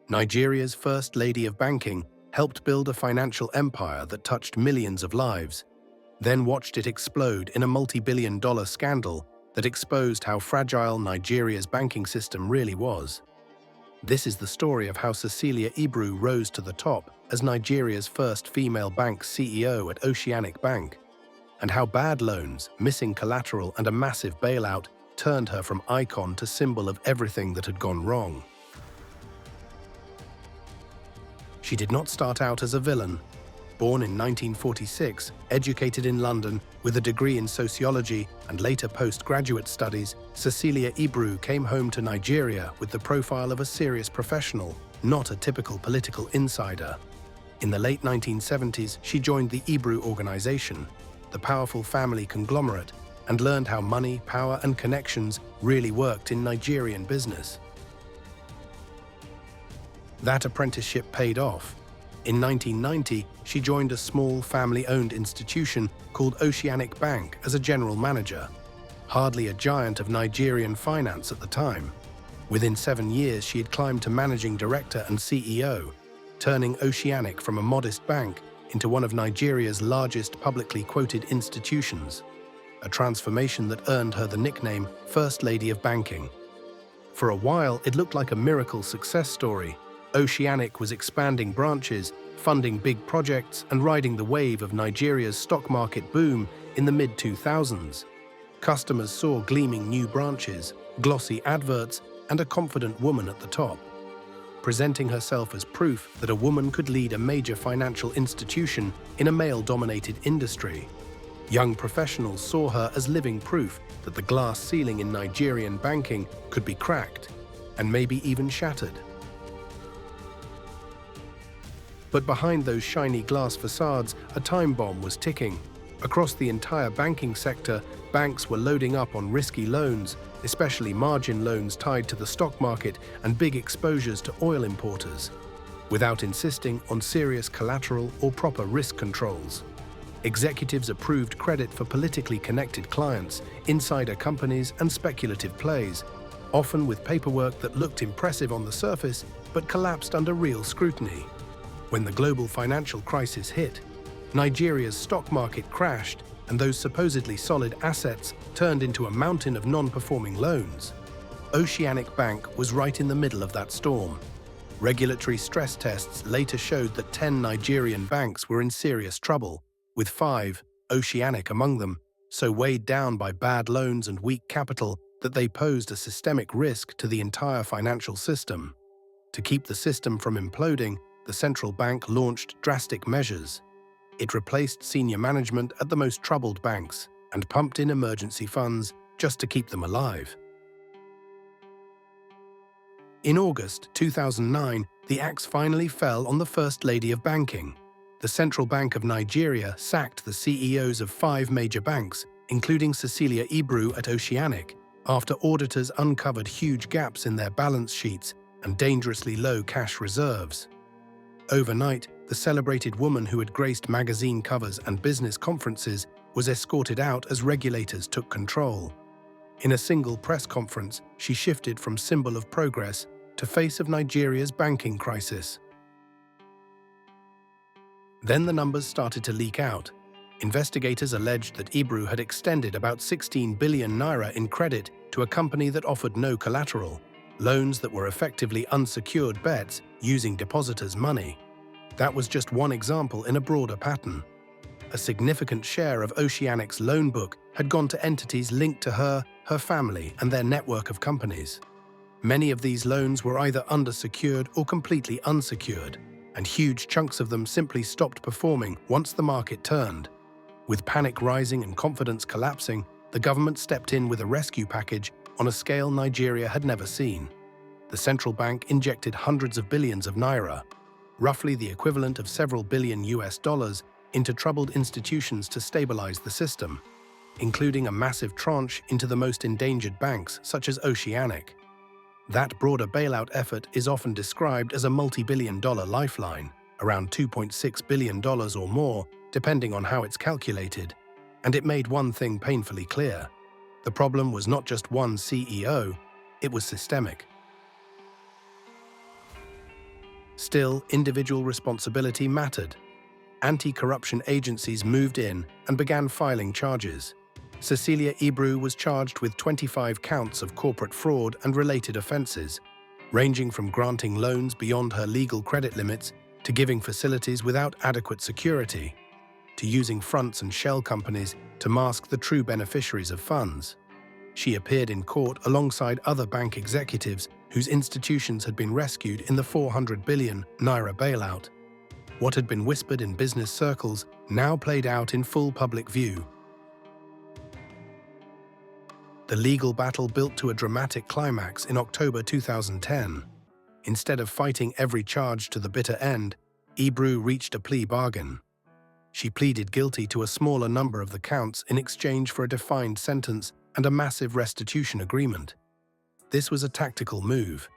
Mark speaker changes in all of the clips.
Speaker 1: Nigeria's First Lady of Banking helped build a financial empire that touched millions of lives, then watched it explode in a multi-billion-dollar scandal that exposed how fragile Nigeria's banking system really was. This is the story of how Cecilia Ibru rose to the top as Nigeria's first female bank CEO at Oceanic Bank, and how bad loans, missing collateral, and a massive bailout turned her from icon to symbol of everything that had gone wrong. She did not start out as a villain. Born in 1946, educated in London with a degree in sociology and later postgraduate studies, Cecilia Ibru came home to Nigeria with the profile of a serious professional, not a typical political insider. In the late 1970s, she joined the Ibru organization, the powerful family conglomerate, and learned how money, power, and connections really worked in Nigerian business. That apprenticeship paid off. In 1990, she joined a small family-owned institution called Oceanic Bank as a general manager, hardly a giant of Nigerian finance at the time. Within 7 years, she had climbed to managing director and CEO, turning Oceanic from a modest bank into one of Nigeria's largest publicly quoted institutions, a transformation that earned her the nickname First Lady of Banking. For a while, it looked like a miracle success story. Oceanic was expanding branches, funding big projects, and riding the wave of Nigeria's stock market boom in the mid-2000s. Customers saw gleaming new branches, glossy adverts, and a confident woman at the top, presenting herself as proof that a woman could lead a major financial institution in a male-dominated industry. Young professionals saw her as living proof that the glass ceiling in Nigerian banking could be cracked, and maybe even shattered. But behind those shiny glass facades, a time bomb was ticking. Across the entire banking sector, banks were loading up on risky loans, especially margin loans tied to the stock market and big exposures to oil importers, without insisting on serious collateral or proper risk controls. Executives approved credit for politically connected clients, insider companies, and speculative plays, often with paperwork that looked impressive on the surface but collapsed under real scrutiny. When the global financial crisis hit, Nigeria's stock market crashed, and those supposedly solid assets turned into a mountain of non-performing loans. Oceanic Bank was right in the middle of that storm. Regulatory stress tests later showed that 10 Nigerian banks were in serious trouble, with 5, Oceanic among them, so weighed down by bad loans and weak capital that they posed a systemic risk to the entire financial system. To keep the system from imploding, the central bank launched drastic measures. It replaced senior management at the most troubled banks and pumped in emergency funds just to keep them alive. In August 2009, the axe finally fell on the First Lady of Banking. The Central Bank of Nigeria sacked the CEOs of 5 major banks, including Cecilia Ibru at Oceanic, after auditors uncovered huge gaps in their balance sheets and dangerously low cash reserves. Overnight, the celebrated woman who had graced magazine covers and business conferences was escorted out as regulators took control. In a single press conference, she shifted from symbol of progress to face of Nigeria's banking crisis. Then the numbers started to leak out. Investigators alleged that Ibru had extended about 16 billion naira in credit to a company that offered no collateral, loans that were effectively unsecured bets using depositors' money. That was just one example in a broader pattern. A significant share of Oceanic's loan book had gone to entities linked to her family, and their network of companies. Many of these loans were either undersecured or completely unsecured, and huge chunks of them simply stopped performing once the market turned. With panic rising and confidence collapsing, the government stepped in with a rescue package on a scale Nigeria had never seen. The central bank injected hundreds of billions of naira, roughly the equivalent of several billion US dollars, into troubled institutions to stabilize the system, including a massive tranche into the most endangered banks such as Oceanic. That broader bailout effort is often described as a multi-billion-dollar lifeline, around $2.6 billion or more, depending on how it's calculated. And it made one thing painfully clear. The problem was not just one CEO, it was systemic. Still, individual responsibility mattered. Anti-corruption agencies moved in and began filing charges. Cecilia Ebru was charged with 25 counts of corporate fraud and related offenses, ranging from granting loans beyond her legal credit limits to giving facilities without adequate security, to using fronts and shell companies to mask the true beneficiaries of funds. She appeared in court alongside other bank executives whose institutions had been rescued in the 400 billion naira bailout. What had been whispered in business circles now played out in full public view. The legal battle built to a dramatic climax in October 2010. Instead of fighting every charge to the bitter end, Ebru reached a plea bargain. She pleaded guilty to a smaller number of the counts in exchange for a defined sentence and a massive restitution agreement. This was a tactical move.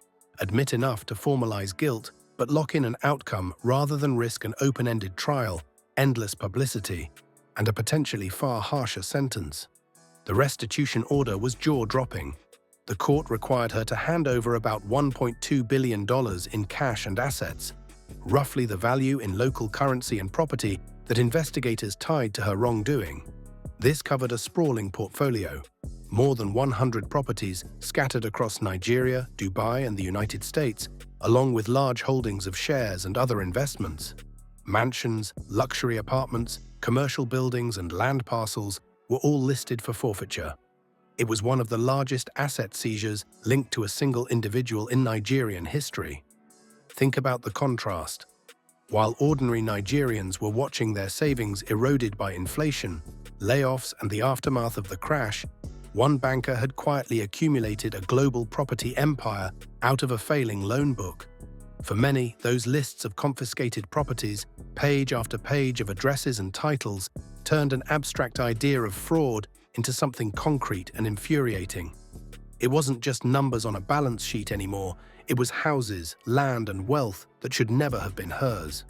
Speaker 1: Admit enough to formalize guilt, but lock in an outcome rather than risk an open-ended trial, endless publicity, and a potentially far harsher sentence. The restitution order was jaw-dropping. The court required her to hand over about $1.2 billion in cash and assets, roughly the value in local currency and property that investigators tied to her wrongdoing. This covered a sprawling portfolio, more than 100 properties scattered across Nigeria, Dubai, and the United States, along with large holdings of shares and other investments. Mansions, luxury apartments, commercial buildings, and land parcels were all listed for forfeiture. It was one of the largest asset seizures linked to a single individual in Nigerian history. Think about the contrast. While ordinary Nigerians were watching their savings eroded by inflation, layoffs, and the aftermath of the crash, one banker had quietly accumulated a global property empire out of a failing loan book. For many, those lists of confiscated properties, page after page of addresses and titles, turned an abstract idea of fraud into something concrete and infuriating. It wasn't just numbers on a balance sheet anymore, it was houses, land, and wealth that should never have been hers.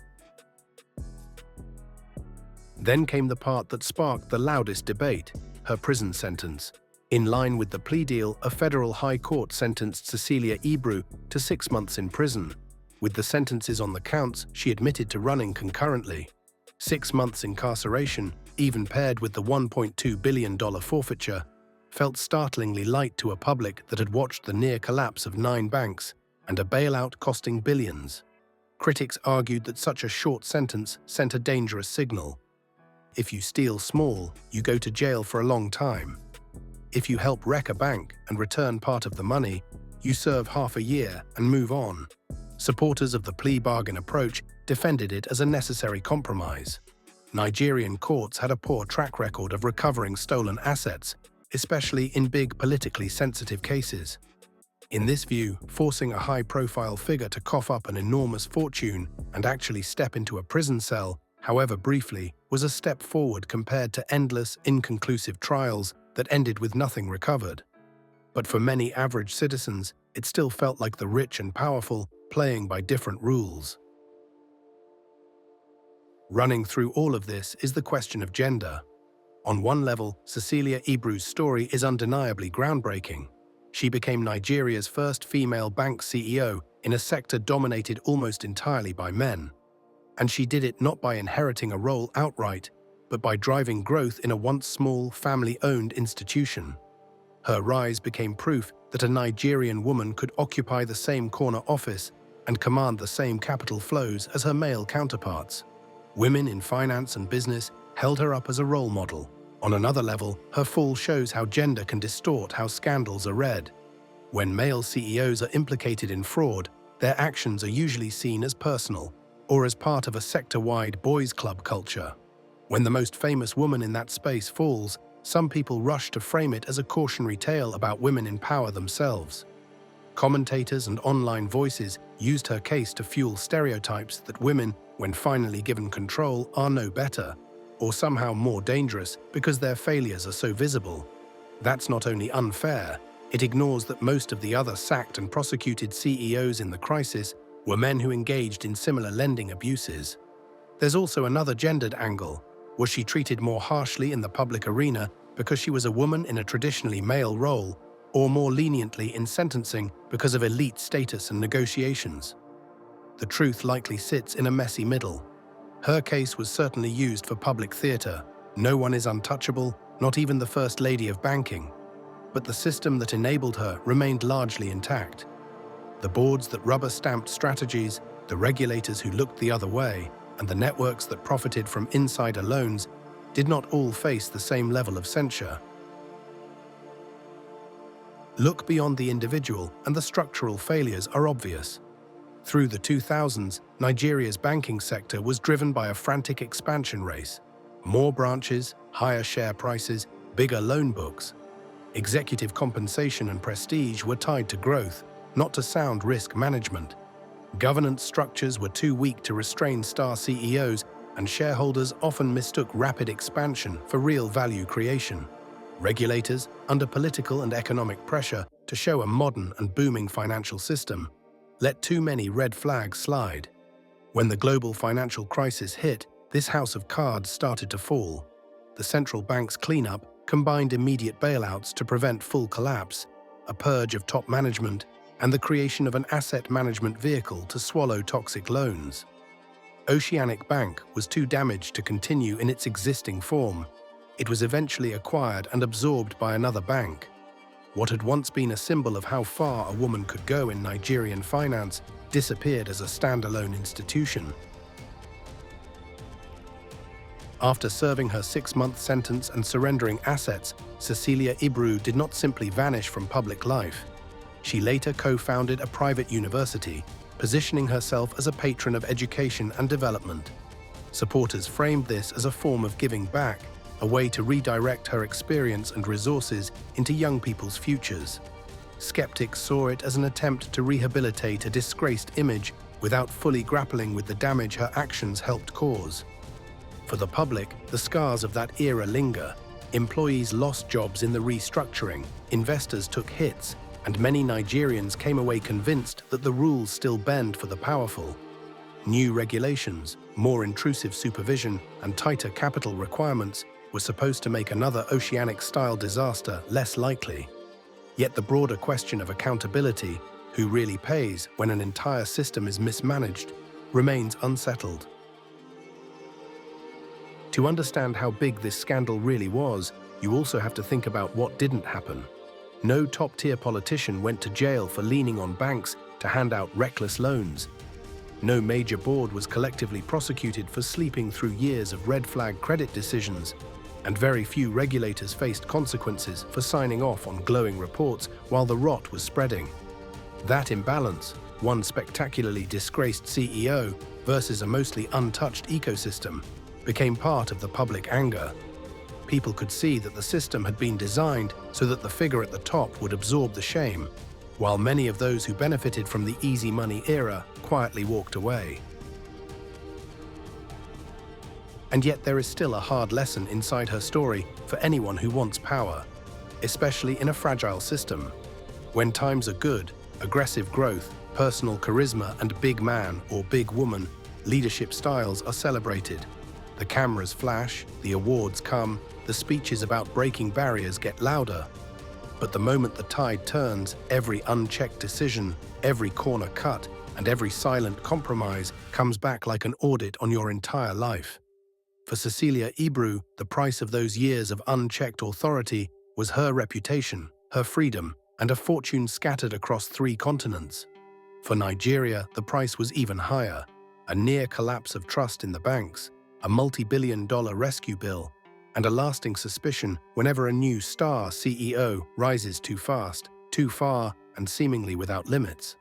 Speaker 1: Then came the part that sparked the loudest debate: her prison sentence. In line with the plea deal, a federal high court sentenced Cecilia Ebru to 6 months in prison. With the sentences on the counts, she admitted to running concurrently. 6 months incarceration, even paired with the $1.2 billion forfeiture, felt startlingly light to a public that had watched the near collapse of 9 banks and a bailout costing billions. Critics argued that such a short sentence sent a dangerous signal. If you steal small, you go to jail for a long time. If you help wreck a bank and return part of the money, you serve half a year and move on. Supporters of the plea bargain approach defended it as a necessary compromise. Nigerian courts had a poor track record of recovering stolen assets, especially in big politically sensitive cases. In this view, forcing a high-profile figure to cough up an enormous fortune and actually step into a prison cell, however briefly, was a step forward compared to endless, inconclusive trials that ended with nothing recovered. But for many average citizens, it still felt like the rich and powerful playing by different rules. Running through all of this is the question of gender. On one level, Cecilia Ebru's story is undeniably groundbreaking. She became Nigeria's first female bank CEO in a sector dominated almost entirely by men. And she did it not by inheriting a role outright, but by driving growth in a once small, family-owned institution. Her rise became proof that a Nigerian woman could occupy the same corner office and command the same capital flows as her male counterparts. Women in finance and business held her up as a role model. On another level, her fall shows how gender can distort how scandals are read. When male CEOs are implicated in fraud, their actions are usually seen as personal or as part of a sector-wide boys' club culture. When the most famous woman in that space falls, some people rush to frame it as a cautionary tale about women in power themselves. Commentators and online voices used her case to fuel stereotypes that women, when finally given control, are no better, or somehow more dangerous because their failures are so visible. That's not only unfair, it ignores that most of the other sacked and prosecuted CEOs in the crisis were men who engaged in similar lending abuses. There's also another gendered angle. Was she treated more harshly in the public arena because she was a woman in a traditionally male role, or more leniently in sentencing because of elite status and negotiations? The truth likely sits in a messy middle. Her case was certainly used for public theatre. No one is untouchable, not even the First Lady of banking. But the system that enabled her remained largely intact. The boards that rubber-stamped strategies, the regulators who looked the other way, and the networks that profited from insider loans did not all face the same level of censure. Look beyond the individual, and the structural failures are obvious. Through the 2000s, Nigeria's banking sector was driven by a frantic expansion race. More branches, higher share prices, bigger loan books. Executive compensation and prestige were tied to growth, not to sound risk management. Governance structures were too weak to restrain star CEOs, and shareholders often mistook rapid expansion for real value creation. Regulators, under political and economic pressure to show a modern and booming financial system, let too many red flags slide. When the global financial crisis hit, this house of cards started to fall. The central bank's cleanup combined immediate bailouts to prevent full collapse, a purge of top management, and the creation of an asset management vehicle to swallow toxic loans. Oceanic Bank was too damaged to continue in its existing form. It was eventually acquired and absorbed by another bank. What had once been a symbol of how far a woman could go in Nigerian finance disappeared as a standalone institution. After serving her 6-month sentence and surrendering assets, Cecilia Ibru did not simply vanish from public life. She later co-founded a private university, positioning herself as a patron of education and development. Supporters framed this as a form of giving back, a way to redirect her experience and resources into young people's futures. Skeptics saw it as an attempt to rehabilitate a disgraced image without fully grappling with the damage her actions helped cause. For the public, the scars of that era linger. Employees lost jobs in the restructuring, investors took hits, and many Nigerians came away convinced that the rules still bend for the powerful. New regulations, more intrusive supervision, and tighter capital requirements were supposed to make another oceanic-style disaster less likely. Yet the broader question of accountability, who really pays when an entire system is mismanaged, remains unsettled. To understand how big this scandal really was, you also have to think about what didn't happen. No top-tier politician went to jail for leaning on banks to hand out reckless loans. No major board was collectively prosecuted for sleeping through years of red flag credit decisions, and very few regulators faced consequences for signing off on glowing reports while the rot was spreading. That imbalance, one spectacularly disgraced CEO versus a mostly untouched ecosystem, became part of the public anger. People could see that the system had been designed so that the figure at the top would absorb the shame, while many of those who benefited from the easy money era quietly walked away. And yet there is still a hard lesson inside her story for anyone who wants power, especially in a fragile system. When times are good, aggressive growth, personal charisma, and big man or big woman leadership styles are celebrated. The cameras flash, the awards come, the speeches about breaking barriers get louder. But the moment the tide turns, every unchecked decision, every corner cut, and every silent compromise comes back like an audit on your entire life. For Cecilia Ibru, the price of those years of unchecked authority was her reputation, her freedom, and a fortune scattered across 3 continents. For Nigeria, the price was even higher, a near collapse of trust in the banks, a multi-billion-dollar rescue bill, and a lasting suspicion whenever a new star CEO rises too fast, too far, and seemingly without limits.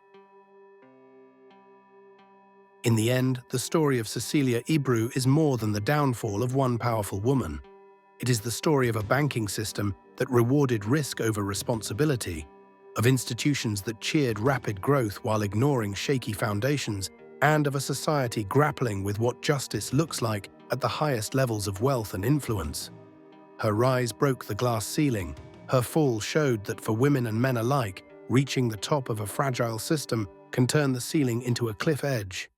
Speaker 1: In the end, the story of Cecilia Ibru is more than the downfall of one powerful woman. It is the story of a banking system that rewarded risk over responsibility, of institutions that cheered rapid growth while ignoring shaky foundations, and of a society grappling with what justice looks like at the highest levels of wealth and influence. Her rise broke the glass ceiling. Her fall showed that for women and men alike, reaching the top of a fragile system can turn the ceiling into a cliff edge.